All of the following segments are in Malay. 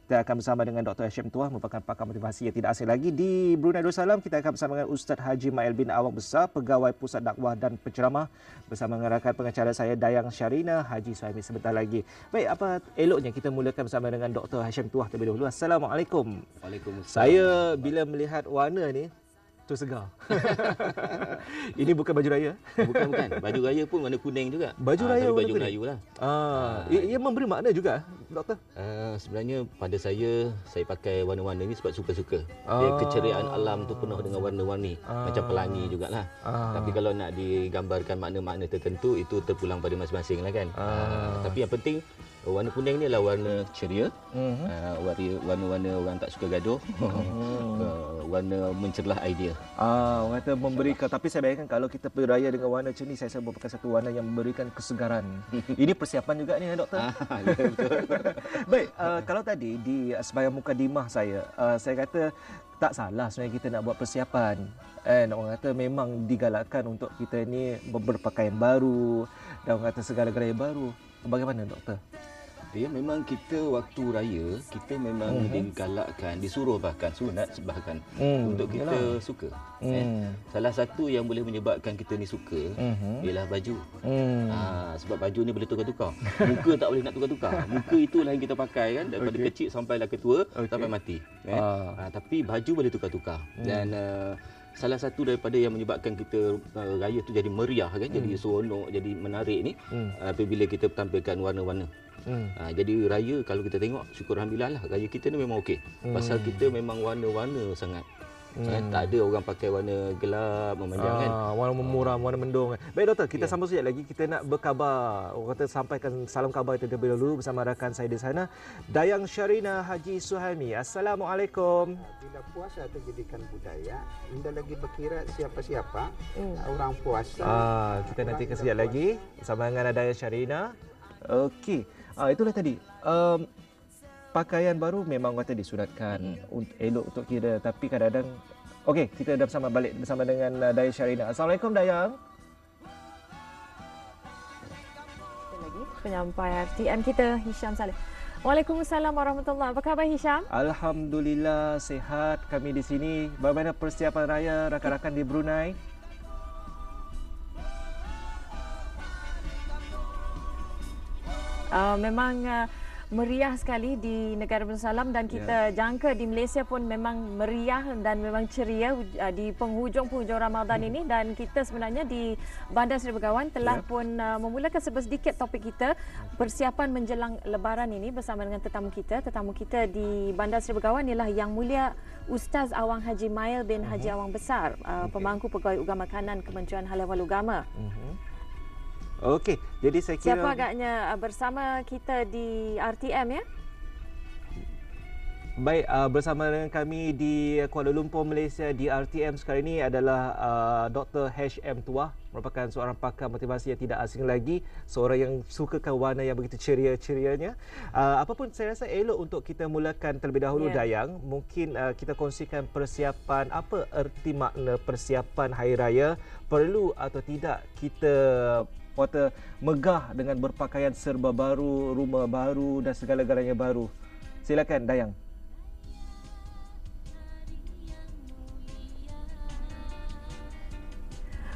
Kita akan bersama dengan Dr. Hashim Tuah, merupakan pakar motivasi yang tidak asing lagi di Brunei Darussalam. Kita akan bersama dengan Ustaz Haji Mail bin Awang Besar, Pegawai Pusat Dakwah dan Penceramah, bersama dengan rakan pengacara saya Dayang Syarina Haji Suhaimi sebentar lagi. Baik, apa eloknya kita mulakan bersama dengan Dr. Hashim Tuah terlebih dahulu. Assalamualaikum. Waalaikumsalam. Saya bila melihat warna ni tersegar. Ini bukan baju raya? Bukan. Baju raya pun warna kuning juga. Baju raya warna baju kuning? Melayu lah. Ia memberi makna juga, doktor? Sebenarnya pada saya pakai warna-warna ni sebab suka-suka. Dia keceriaan alam tu penuh dengan warna-warni. Macam pelangi jugalah. Tapi kalau nak digambarkan makna-makna tertentu, itu terpulang pada masing-masing lah kan. Tapi yang penting, warna kuning ni adalah warna ceria. Warna-warna orang tak suka gaduh. Warna mencerlah idea. Orang kata memberikan, tapi saya bayangkan kalau kita pergi raya dengan warna macam ni, saya merupakan satu warna yang memberikan kesegaran. Ini persiapan juga ni, doktor. Ya, betul. Baik, kalau tadi di sebagai mukadimah saya kata tak salah sebenarnya kita nak buat persiapan. Orang kata memang digalakkan untuk kita ni berpakaian baru dan orang kata segala-galanya baru. Bagaimana, doktor? Dia memang kita waktu raya, kita memang digalakkan, disuruh bahkan sunat bahkan untuk kita suka. Salah satu yang boleh menyebabkan kita ni suka ialah baju. Sebab baju ni boleh tukar-tukar. Muka tak boleh nak tukar-tukar. Muka itulah yang kita pakai kan, daripada kecil sampailah ke tua, sampai mati. Tapi baju boleh tukar-tukar. Dan salah satu daripada yang menyebabkan kita raya tu jadi meriah kan, jadi seronok, jadi menarik ni apabila kita tampilkan warna-warna. Jadi raya kalau kita tengok, syukur alhamdulillah lah, raya kita ni memang okey. Pasal kita memang warna-warna sangat. Tak ada orang pakai warna gelap, memanjang kan. Warna memuram, warna mendung. Baik, doktor, kita sambung sekejap lagi. Kita nak berkhabar, orang kata sampaikan salam khabar terlebih dahulu bersama rakan saya di sana, Dayang Syarina Haji Suhaimi. Assalamualaikum. Bila puasa itu jadikan budaya, tidak lagi berkira siapa-siapa orang puasa. Kita nanti sekejap lagi bersama dengan Dayang Syarina. Okey. Itulah tadi. Pakaian baru memang kata disunatkan elok untuk kita, tapi kadang-kadang okey, kita dah bersama balik bersama dengan Dayang Syarina. Assalamualaikum, Dayang. Lagi penyampai RTM kita, Hisham Saleh. Waalaikumsalam warahmatullahi. Apa khabar, Hisham? Alhamdulillah sihat kami di sini. Bagaimana persiapan raya rakan-rakan di Brunei? Memang meriah sekali di negara Darussalam dan kita jangka di Malaysia pun memang meriah dan memang ceria di penghujung-penghujung Ramadan ini, dan kita sebenarnya di Bandar Seri Begawan telah pun memulakan sedikit topik kita persiapan menjelang Lebaran ini bersama dengan tetamu kita. Tetamu kita di Bandar Seri Begawan ialah Yang Mulia Ustaz Awang Haji Mail bin Haji Awang Besar, pemangku Pegawai Ugama Kanan Kementerian Hal Ehwal Agama. Okey, jadi saya kira siapa agaknya bersama kita di RTM ya? Baik, bersama dengan kami di Kuala Lumpur, Malaysia di RTM sekarang ini adalah Dr. Hashim Tuah, merupakan seorang pakar motivasi yang tidak asing lagi, seorang yang sukakan warna yang begitu ceria-cerianya. Apapun saya rasa elok untuk kita mulakan terlebih dahulu, Dayang. Mungkin kita kongsikan persiapan, apa erti makna persiapan Hari Raya, perlu atau tidak kita kata megah dengan berpakaian serba baru, rumah baru dan segala-galanya baru. Silakan, Dayang.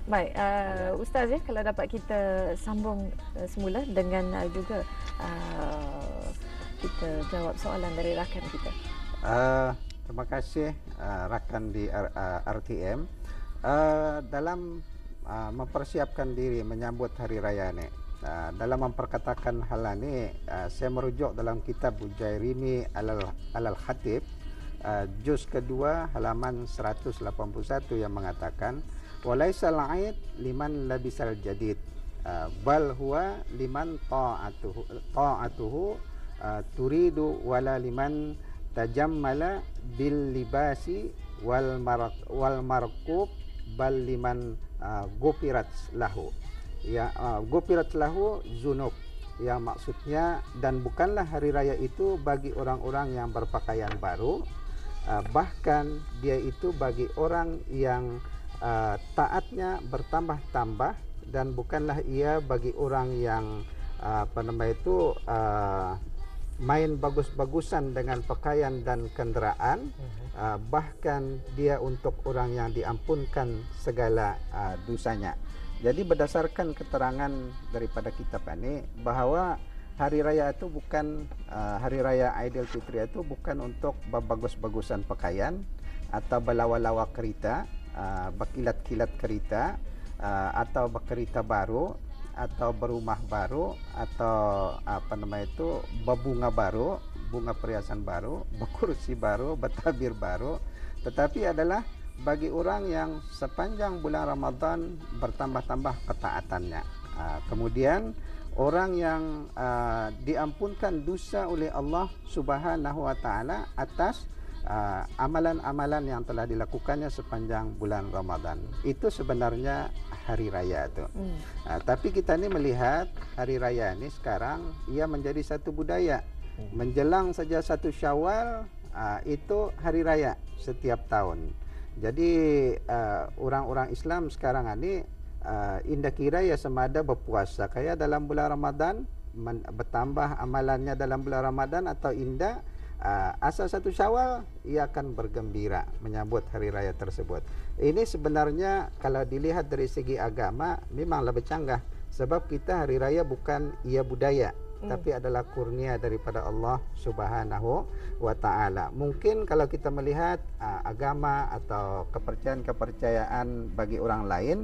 Baik, Ustaz ya, kalau dapat kita sambung semula dengan juga kita jawab soalan dari rakan kita. Terima kasih rakan di RTM. Dalam mempersiapkan diri menyambut hari raya ni, dalam memperkatakan hal ini, saya merujuk dalam kitab Bujairimi Alal Khatib, juz kedua halaman 181 yang mengatakan, walaisal aid liman labisal jadid, bal huwa liman ta'atuhu turidu wala liman tajammala bil libasi wal marqub bal liman gufirat lahu. Ya, gufirat lahu zunub, yang maksudnya, dan bukanlah hari raya itu bagi orang-orang yang berpakaian baru, bahkan dia itu bagi orang yang taatnya bertambah-tambah, dan bukanlah ia bagi orang yang main bagus-bagusan dengan pakaian dan kenderaan, bahkan dia untuk orang yang diampunkan segala dosanya. Jadi berdasarkan keterangan daripada kitab ini bahwa hari raya itu bukan hari raya Aidilfitri itu bukan untuk bagus-bagusan pakaian atau balawa-lawa kereta, berkilat-kilat kereta, atau berkereta baru, atau berumah baru, atau berbunga baru, bunga perhiasan baru, berkursi baru, bertabir baru, tetapi adalah bagi orang yang sepanjang bulan Ramadan bertambah-tambah ketaatannya. Kemudian orang yang diampunkan dosa oleh Allah Subhanahu wa taala atas amalan-amalan yang telah dilakukannya sepanjang bulan Ramadan. Itu sebenarnya hari raya itu. Tapi kita ini melihat hari raya ini sekarang ia menjadi satu budaya. Menjelang saja 1 Syawal itu hari raya setiap tahun. Jadi orang-orang Islam sekarang ini indah kira ya semada berpuasa kayak dalam bulan Ramadan, bertambah amalannya dalam bulan Ramadan, atau indah asal 1 Syawal ia akan bergembira menyambut hari raya tersebut. Ini sebenarnya kalau dilihat dari segi agama memanglah bercanggah, sebab kita hari raya bukan ia budaya, tapi adalah kurnia daripada Allah Subhanahu wa taala. Mungkin kalau kita melihat agama atau kepercayaan-kepercayaan bagi orang lain,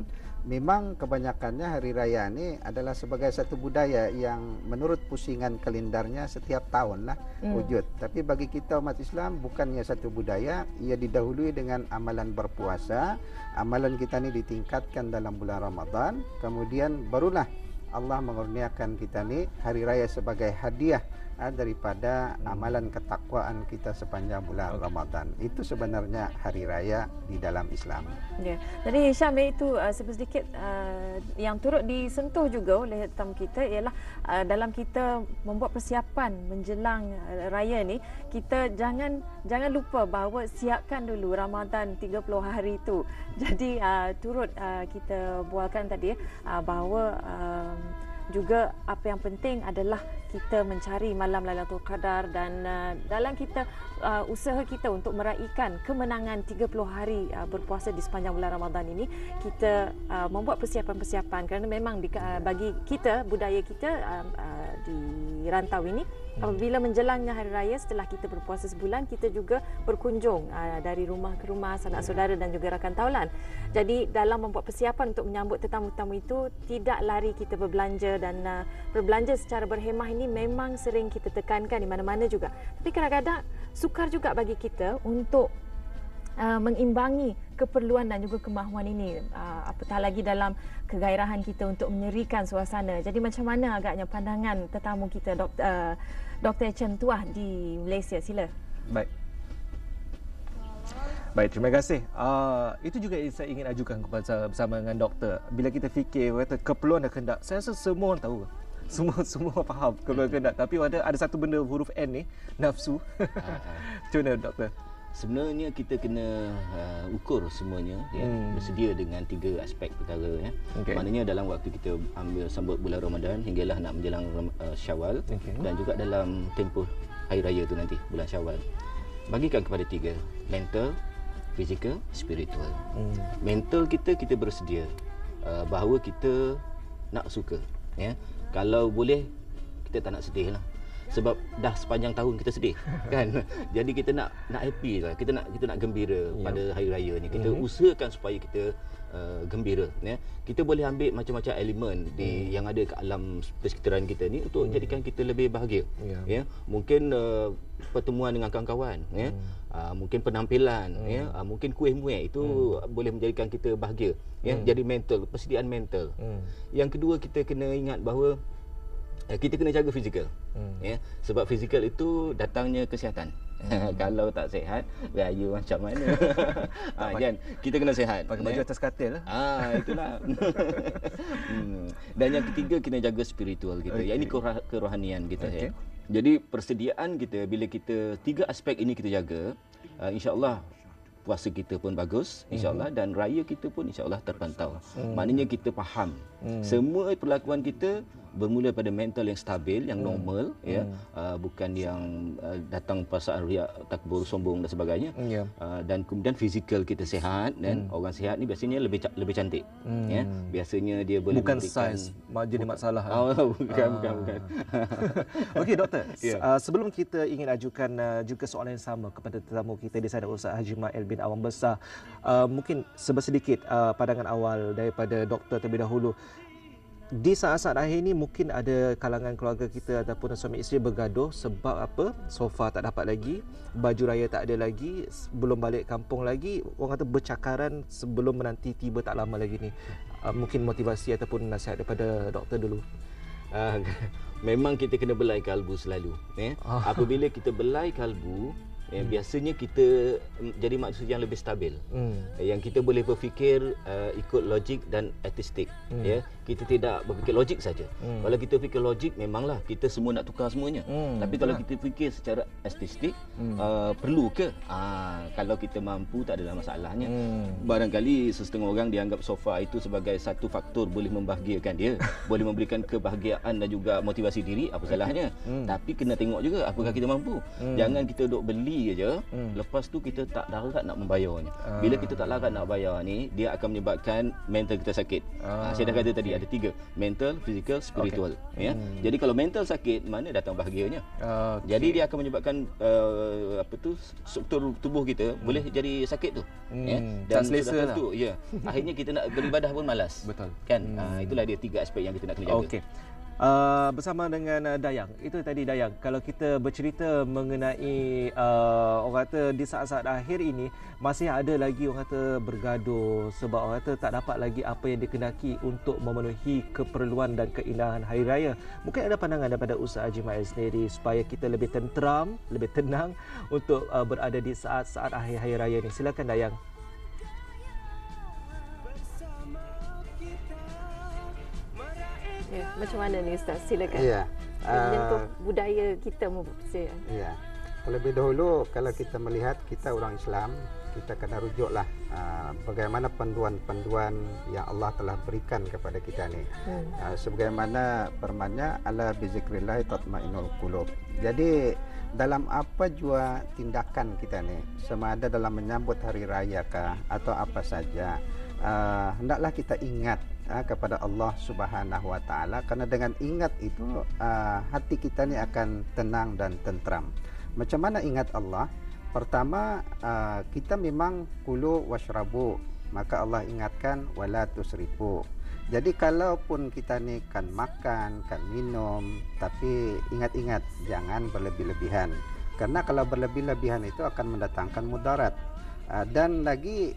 memang kebanyakannya hari raya ini adalah sebagai satu budaya yang menurut pusingan kalendarnya setiap tahun lah wujud. Tapi bagi kita umat Islam bukannya satu budaya, ia didahului dengan amalan berpuasa. Amalan kita ini ditingkatkan dalam bulan Ramadan, kemudian barulah Allah mengurniakan kita ni hari raya sebagai hadiah daripada amalan ketakwaan kita sepanjang bulan Ramadan. Itu sebenarnya hari raya di dalam Islam. Ya. Jadi Syam, itu sedikit yang turut disentuh juga oleh tetamu kita ialah dalam kita membuat persiapan menjelang raya ni, kita jangan lupa bahawa siapkan dulu Ramadan 30 hari itu. Jadi turut kita bualkan tadi bahawa juga apa yang penting adalah kita mencari malam Lailatul Qadar, dan dalam kita usaha kita untuk meraihkan kemenangan 30 hari berpuasa di sepanjang bulan Ramadan ini, kita membuat persiapan-persiapan kerana memang bagi kita, budaya kita di rantau ini, apabila menjelangnya hari raya setelah kita berpuasa sebulan, kita juga berkunjung dari rumah ke rumah, sanak saudara dan juga rakan taulan. Jadi dalam membuat persiapan untuk menyambut tetamu-tetamu itu, tidak lari kita berbelanja, dan berbelanja secara berhemah ini memang sering kita tekankan di mana-mana juga. Tapi kadang-kadang sukar juga bagi kita untuk mengimbangi keperluan dan juga kemahuan ini, apatah lagi dalam kegairahan kita untuk menyerikan suasana. Jadi macam mana agaknya pandangan tetamu kita, Dr. Chen Tuah di Malaysia? Sila. Baik, terima kasih. Itu juga yang saya ingin ajukan kepada bersama dengan doktor. Bila kita fikir kata keperluan dan kehendak, saya rasa semua orang tahu. Semua faham keperluan kehendak, tapi ada satu benda huruf N ni, nafsu. Macam mana doktor? Sebenarnya kita kena ukur semuanya, bersedia dengan 3 aspek perkara ya. Maknanya dalam waktu kita ambil sambut bulan Ramadan hinggalah nak menjelang Syawal, dan juga dalam tempoh hari raya tu nanti bulan Syawal, bagikan kepada 3: mental, fizikal, spiritual. Mental kita bersedia bahawa kita nak suka ya. Kalau boleh kita tak nak sedih lah, sebab dah sepanjang tahun kita sedih kan. Jadi kita nak happy lah, kita nak gembira pada hari raya ni. Kita usahakan supaya kita gembira ya. Kita boleh ambil macam-macam elemen yang ada ke alam persekitaran kita ni untuk jadikan kita lebih bahagia ya. Mungkin pertemuan dengan kawan-kawan ya, mungkin penampilan ya, mungkin kuih muih itu boleh menjadikan kita bahagia ya. Jadi mental, persediaan mental. Yang kedua, kita kena ingat bahawa kita kena jaga fizikal ya, sebab fizikal itu datangnya kesihatan. Kalau tak sihat, raya macam mana? Kan kita kena sihat, pakai baju atas katil. Itulah. Dan yang ketiga, kena jaga spiritual kita. Yang ini kerohanian kita ya. Jadi persediaan kita, bila kita 3 aspek ini kita jaga, insya-Allah puasa kita pun bagus insya-Allah dan raya kita pun insya-Allah terpantau. Maknanya kita faham semua perlakuan kita bermula pada mental yang stabil, yang normal, ya, bukan yang datang perasaan riak, takbur, sombong dan sebagainya. Dan kemudian fizikal kita sihat, dan orang sihat ni biasanya lebih cantik. Ya, biasanya dia boleh bukan saiz jadi masalah. Bukan. Okey doktor, sebelum kita ingin ajukan juga soalan yang sama kepada tetamu kita di sana Ustaz Haji Mail bin Awang Besar, mungkin sedikit pandangan awal daripada doktor terlebih dahulu. Di saat-saat akhir ini mungkin ada kalangan keluarga kita ataupun suami isteri bergaduh sebab apa? Sofa tak dapat lagi, baju raya tak ada lagi, belum balik kampung lagi, orang kata bercakaran sebelum menanti tiba tak lama lagi ni. Mungkin motivasi ataupun nasihat daripada doktor dulu. Memang kita kena belai kalbu selalu, apabila kita belai kalbu, biasanya kita jadi manusia yang lebih stabil, yang kita boleh berfikir ikut logik dan artistik. Ya, kita tidak berfikir logik saja. Kalau kita fikir logik, memanglah kita semua nak tukar semuanya. Tapi kalau kita fikir secara artistik, perlu ke? Kalau kita mampu, tak adalah masalahnya. Barangkali setengah orang dianggap sofa itu sebagai satu faktor boleh membahagiakan dia, boleh memberikan kebahagiaan dan juga motivasi diri, apa salahnya? Tapi kena tengok juga apakah kita mampu. Jangan kita duk beli aja, lepas tu kita tak larat nak membayarnya. Bila kita tak larat nak bayar ni, dia akan menyebabkan mental kita sakit. Saya dah kata tadi ada 3, mental, fizikal, spiritual. Ya. Jadi kalau mental sakit, mana datang bahagianya? Jadi dia akan menyebabkan struktur tubuh kita boleh jadi sakit tu. Ya. Dan sudah tentu, akhirnya kita nak beribadah pun malas. Betul. Kan? Itulah dia 3 aspek yang kita nak kena jaga. Okey. Bersama dengan Dayang, itu tadi Dayang, kalau kita bercerita mengenai orang kata di saat-saat akhir ini masih ada lagi orang kata bergaduh sebab orang kata tak dapat lagi apa yang dikehendaki untuk memenuhi keperluan dan keindahan hari raya. Mungkin ada pandangan daripada Ustaz Haji Mail sendiri supaya kita lebih tenteram, lebih tenang untuk berada di saat-saat akhir hari raya ni. Silakan Dayang. Ya, macam mana ni Ustaz? Silakan. Ya. Menyentuh budaya kita Ya. Terlebih dahulu kalau kita melihat kita orang Islam, kita kena rujuklah bagaimana panduan-panduan yang Allah telah berikan kepada kita ni. Sebagaimana firman-Nya, ala bizikrillah tatmainnul qulub. Jadi dalam apa jua tindakan kita ni, sama ada dalam menyambut hari raya kah atau apa saja, hendaklah kita ingat kepada Allah Subhanahu Wa Taala, karena dengan ingat itu hati kita ni akan tenang dan tentram. Macam mana ingat Allah? Pertama, kita memang kulu washrabu, maka Allah ingatkan wala tusrifu. Jadi kalaupun kita ni kan makan, kan minum, tapi ingat-ingat jangan berlebih-lebihan. Karena kalau berlebih-lebihan itu akan mendatangkan mudarat. Dan lagi